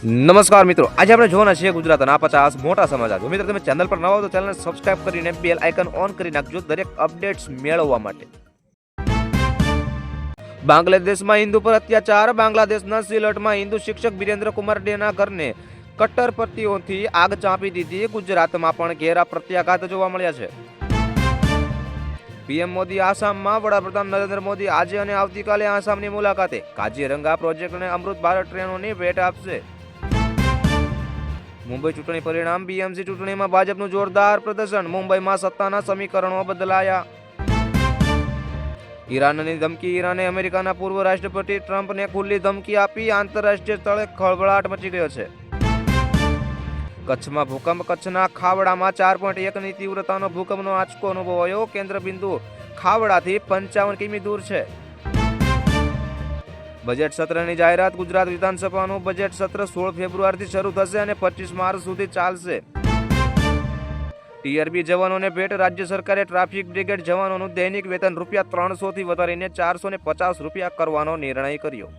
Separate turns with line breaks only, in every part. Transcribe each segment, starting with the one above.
નમસ્કાર મિત્રો, આજે આપણે જોવાના છીએ ગુજરાતના 50 મોટા સમાચાર. જો મિત્રો તમે ચેનલ પર નવા હો તો ચેનલને સબસ્ક્રાઇબ કરીને બેલ આઇકન ઓન કરી નાખજો દરેક અપડેટ્સ મેળવવા માટે. બાંગ્લાદેશમાં હિન્દુ પર અત્યાચાર. બાંગ્લાદેશના સિલટમાં હિન્દુ શિક્ષક વિરેન્દ્ર કુમાર ડેના ઘરને કટ્ટરપંથીઓથી આગ ચાંપી દીધી. ગુજરાતમાં પણ ઘેરા પ્રત્યાઘાત જોવા મળ્યા છે. પીએમ મોદી આસામમાં. વડાપ્રધાન નરેન્દ્ર મોદી આજે અને આવતીકાલે આસામની મુલાકાતે. કાજીરંગા પ્રોજેક્ટને અમૃત ભારત ટ્રેનોની ભેટ આપશે. મુંબઈ ચૂંટણી પરિણામ. બીએમસી ચૂંટણીમાં ભાજપનું જોરદાર પ્રદર્શન. મુંબઈમાં સત્તાના સમીકરણો બદલાયા. ઈરાનની ધમકી. ઈરાને અમેરિકાના પૂર્વ રાષ્ટ્રપતિ ટ્રમ્પને ખુલ્લી ધમકી આપી. આંતરરાષ્ટ્રીય સ્તરે ખળભળાટ મચી ગયો છે. કચ્છમાં ભૂકંપ. કચ્છના ખાવડામાં 4.1ની તીવ્રતાનો ભૂકંપનો આંચકો અનુભવાયો. કેન્દ્ર બિંદુ ખાવડાથી 55 કિમી દૂર છે. બજેટ સત્રની જાહેરાત. ગુજરાત વિધાનસભાનું બજેટ સત્ર 16 ફેબ્રુઆરીથી શરૂ થશે અને 25 માર્ચ સુધી ચાલશે. ટીઆરબી જવાનોને ભેટ. રાજ્ય સરકારે ટ્રાફિક બ્રિગેડ જવાનોનું દૈનિક વેતન ₹300થી વધારીને ₹450 કરવાનો નિર્ણય કર્યો.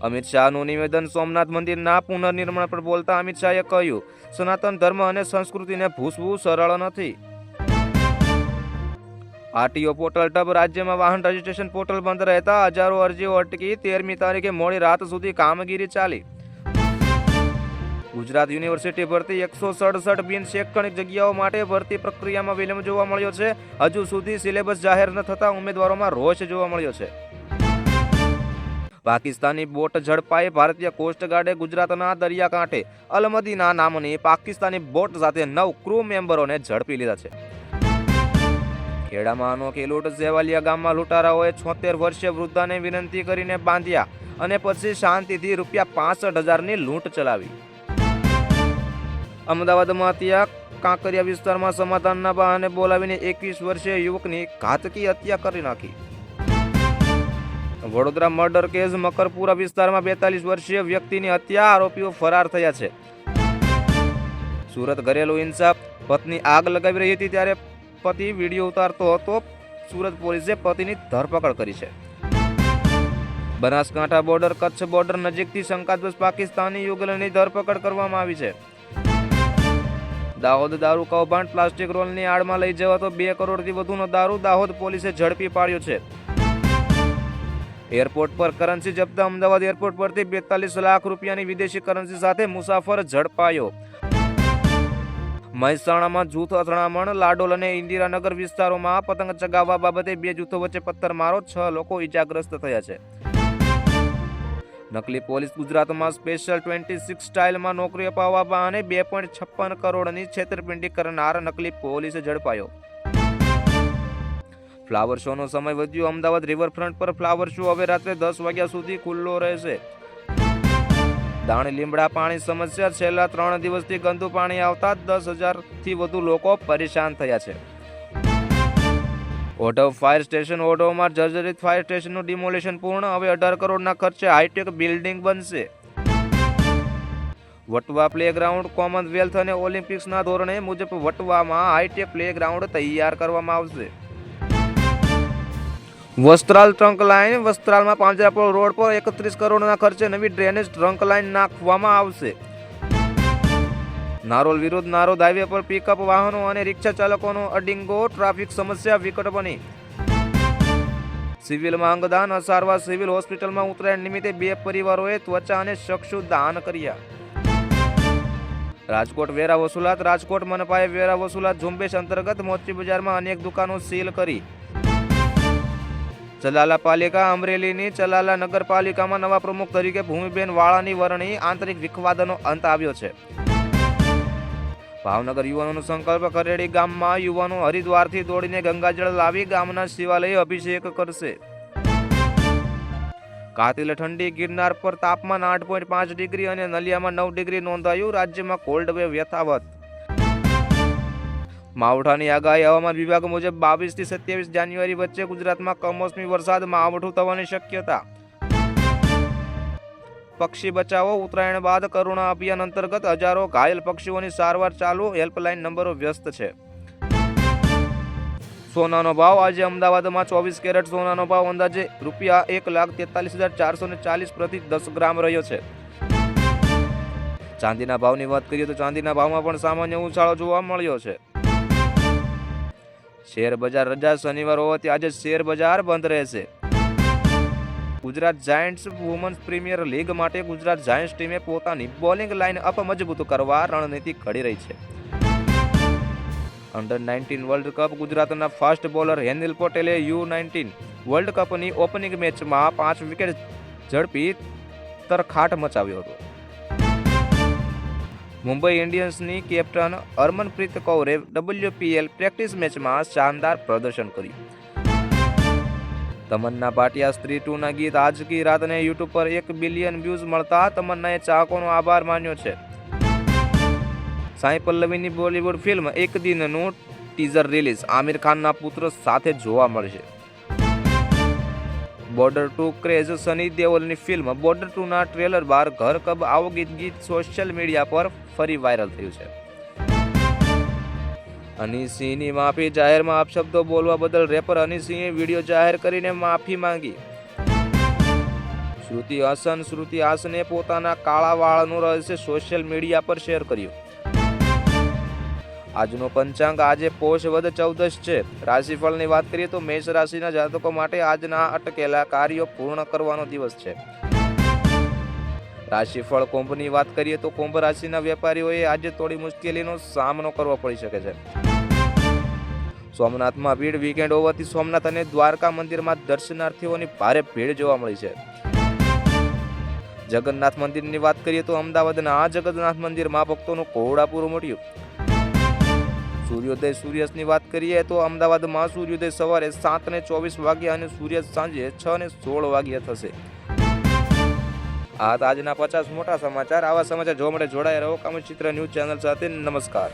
અમિત શાહનું નિવેદન. સોમનાથ મંદિરના પુનર્નિર્માણ પર બોલતા અમિત શાહે કહ્યું, સનાતન ધર્મ અને સંસ્કૃતિને ભૂસવું સરળ નથી. આરટીઓ પોર્ટલ ઠપ. રાજ્યમાં વાહન રજીસ્ટ્રેશન પોર્ટલ બંધ રહેતા હજારો અરજીઓ અટકી. 13મી તારીખે મોડી રાત સુધી કામગીરી ચાલી. ગુજરાત યુનિવર્સિટી ભરતી. 167 બિન શૈક્ષણિક જગ્યાઓ માટે ભરતી પ્રક્રિયામાં વિલંબ જોવા મળ્યો છે. હજુ સુધી સિલેબસ જાહેર ન થતા ઉમેદવારોમાં રોષ જોવા મળ્યો છે. પાકિસ્તાની બોટ ઝડપાઈ. ભારતીય કોસ્ટગાર્ડે ગુજરાતના દરિયાકાંઠે અલમદીના નામની પાકિસ્તાની બોટ સાથે 9 ક્રૂ મેમ્બરોને ઝડપી લીધા છે. ખેડામાં અનોખી લૂંટ. સેવાલિયા ગામમાં લૂંટારાઓએ 76 વર્ષીય વૃદ્ધાને વિનંતી કરીને બાંધ્યા અને પછી શાંતિથી ₹65,000ની લૂંટ ચલાવી. અમદાવાદમાં હત્યા. કાંકરિયા વિસ્તારમાં સમાધાનના બહાને બોલાવીને 21 વર્ષીય યુવકની ઘાતકી હત્યા કરી નાખી. Vadodara murder case. મકરપુરા વિસ્તારમાં 42 વર્ષીય વ્યક્તિની હત્યા. આરોપીઓ ફરાર થયા છે. સુરત ઘરેલુ હિંસા. પત્ની આગ લગાવી રહી હતી ત્યારે પતિ વિડીયો ઉતારતો હતો. સુરત પોલીસે પતિની ધરપકડ કરી છે. બનાસકાંઠા બોર્ડર. કચ્છ બોર્ડર નજીકથી શંકાસ્પદ પાકિસ્તાની યુગલની ધરપકડ કરવામાં આવી છે. દાહોદ દારૂ કૌભાંડ. પ્લાસ્ટિક રોલની આડમાં લઈ જવાતો 2 કરોડથી વધુનો દારૂ દાહોદ પોલીસે ઝડપી પાડ્યો છે. એરપોર્ટ પર કરન્સી જપ્ત. અમદાવાદ એરપોર્ટ પરથી ₹42 લાખ વિદેશી કરન્સી સાથે મુસાફર ઝડપાયો. મહેસાણામાં જૂથ અથડામણ. લાડોલ અને ઇન્દિરાનગર વિસ્તારોમાં પતંગ ચગાવવા બાબતે 2 જૂથો વચ્ચે પથ્થરમારો. 6 લોકો ઇજાગ્રસ્ત થયા છે. નકલી પોલીસ. ગુજરાતમાં સ્પેશિયલ 26 સ્ટાઇલમાં નોકરી અપાવવા બહાને 2.56 કરોડની છેતરપિંડી કરનાર નકલી પોલીસે ઝડપાયો. ફ્લાવર શોનો સમય વધ્યો. અમદાવાદ રિવરફ્રન્ટ પર ફ્લાવર શો હવે રાત્રે 10 વાગ્યા સુધી ખુલ્લો રહેશે. દાણી લીમડા પાણી સમસ્યા. છેલ્લા 3 દિવસથી ગંદુ પાણી આવતા 10,000થી વધુ લોકો પરેશાન થયા છે. Odhav fire station. ઓઢવમાં જર્જરિત ફાયર સ્ટેશનનું ડિમોલિશન પૂર્ણ. હવે 18 કરોડના ખર્ચે હાઈટેક બિલ્ડિંગ બનશે. વટવા પ્લેગ્રાઉન્ડ. કોમનવેલ્થ અને ઓલિમ્પિક્સના ધોરણે મુજબ વટવામાં હાઈટેક પ્લેગ્રાઉન્ડ તૈયાર કરવામાં આવશે. વસ્ત્રાલ ટ્રંક લાઇન. વસ્ત્રાલમાં પાંજરાપોળ રોડ પર 31 કરોડના ખર્ચે નવી ડ્રેનેજ ટ્રંક લાઇન નાખવામાં આવશે. નારોલ વિરુદ્ધ નારોદ હાઈવે પર પિકઅપ વાહનો અને રિક્ષા ચાલકોનો અડિંગો. ટ્રાફિક સમસ્યા વિકટ બની. સિવિલમાં અંગદાન. અસારવા સિવિલ હોસ્પિટલમાં ઉત્તરાયણ નિમિત્તે 2 પરિવારોએ ત્વચા અને ચક્ષુ દાન કર્યા. રાજકોટ વેરા વસૂલાત. રાજકોટ મનપાએ વેરા વસૂલાત ઝુંબેશ અંતર્ગત મોચી બજારમાં અનેક દુકાનો સીલ કરી. ચલાલા પાલિકા. અમરેલીની ચલાલા નગરપાલિકામાં નવા પ્રમુખ તરીકે ભૂમિબેન વાળાની વરણી. આંતરિક વિખવાદનો અંત આવ્યો છે. ભાવનગર યુવાનોનો સંકલ્પ. ખરેડી ગામમાં યુવાનો હરિદ્વારથી દોડીને ગંગાજળ લાવી ગામના શિવાલયે અભિષેક કરશે. કાતિલ ઠંડી. ગિરનાર પર તાપમાન 8.5 ડિગ્રી અને નલિયામાં 9 ડિગ્રી નોંધાયું. રાજ્યમાં કોલ્ડ વેવ યથાવત. માવઠાની આગાહી. હવામાન વિભાગ મુજબ 22 થી 27 જાન્યુઆરી વચ્ચે ગુજરાતમાં કમોસમી વરસાદ. માવઠું થવાની શક્યતા. પક્ષી બચાવો. ઉત્તરાયણ બાદ કરુણા અભિયાન અંતર્ગત હજારો ઘાયલ પક્ષીઓની સારવાર ચાલુ. હેલ્પલાઇન નંબરો વ્યસ્ત છે. સોનાનો ભાવ. આજે અમદાવાદમાં 24 કેરેટ સોનાનો ભાવ અંદાજે ₹1,43,440 પ્રતિ 10 ગ્રામ રહ્યો છે. ચાંદીના ભાવની વાત કરીએ તો ચાંદીના ભાવમાં પણ સામાન્ય ઉછાળો જોવા મળ્યો છે. શેર બજાર રજા. શનિવાર હોવાથી આજે શેર બજાર બંધ રહેશે. Gujarat Giants women's premier league માટે ગુજરાત જાયન્ટ્સ ટીમે પોતાની બોલિંગ લાઇન અપ મજબૂત કરવા રણનીતિ ઘડી રહી છે. અંડર-19 વર્લ્ડ કપ. ગુજરાતના ફાસ્ટ બોલર હેનિલ પટેલે U19 વર્લ્ડ કપની ઓપનિંગ મેચમાં 5 વિકેટ ઝડપી તરખાટ મચાવ્યો હતો. મુંબઈ ઇન્ડિયન્સની કેપ્ટન હરમનપ્રીત કૌરે WPL પ્રેક્ટિસ મેચમાં શાનદાર પ્રદર્શન કર્યું. તમન્ના ભાટિયા સ્ત્રી 2 ના ગીત આજ કી રાતને યુટ્યુબ પર 1 બિલિયન વ્યૂઝ મળતા તમન્નાએ ચાહકોનો આભાર માન્યો છે. સાઈ પલ્લવીની બોલિવૂડ ફિલ્મ એક દિનનું ટીઝર રિલીઝ. આમિર ખાનના પુત્ર સાથે જોવા મળશે. બોર્ડર 2 ક્રેઝ. સની દેઓલની ફિલ્મ બોર્ડર 2 ના ટ્રેલર બાર ઘર કબ આવો ગીત સોશિયલ મીડિયા પર ફરી વાયરલ થયું છે. હની સિંહની માફી. જાહેરમાં અપશબ્દો બોલવા બદલ રેપર હની સિંહે વિડીયો જાહેર કરીને માફી માંગી. શ્રુતિ હાસને પોતાના કાળા વાળનું રહસ્ય સોશિયલ મીડિયા પર શેર કર્યું. આજનો પંચાંગ. આજે પોષ વદ 14 છે. રાશિફળની વાત કરીએ તો મેષ રાશિના જાતકો માટે આજના અટકેલા કાર્યો પૂર્ણ કરવાનો દિવસ છે. રાશિફળ. કુંભની વાત કરીએ તો કુંભ રાશિના વેપારીઓએ આજે થોડી મુશ્કેલીનો સામનો કરવો પડી શકે છે. સોમનાથમાં ભીડ. વીકેન્ડ હોવાથી સોમનાથ અને દ્વારકા મંદિરમાં દર્શનાર્થીઓની ભારે ભીડ જોવા મળી છે. જગન્નાથ મંદિરની વાત કરીએ તો અમદાવાદના આ જગન્નાથ મંદિરમાં ભક્તોનું ઘોડાપૂરું મટ્યું. સૂર્યોદય સૂર્યાસ્તની વાત કરીએ તો અમદાવાદમાં સૂર્યોદય સવારે 7:24 વાગ્યા અને સૂર્યાસ્ત સાંજે 6:16 વાગ્યા થશે. આ આજના 50 મોટા સમાચાર. આવા સમાચાર જોવા માટે જોડાયા રહો કમેન્ટ ચિત્ર ન્યૂઝ ચેનલ સાથે. નમસ્કાર.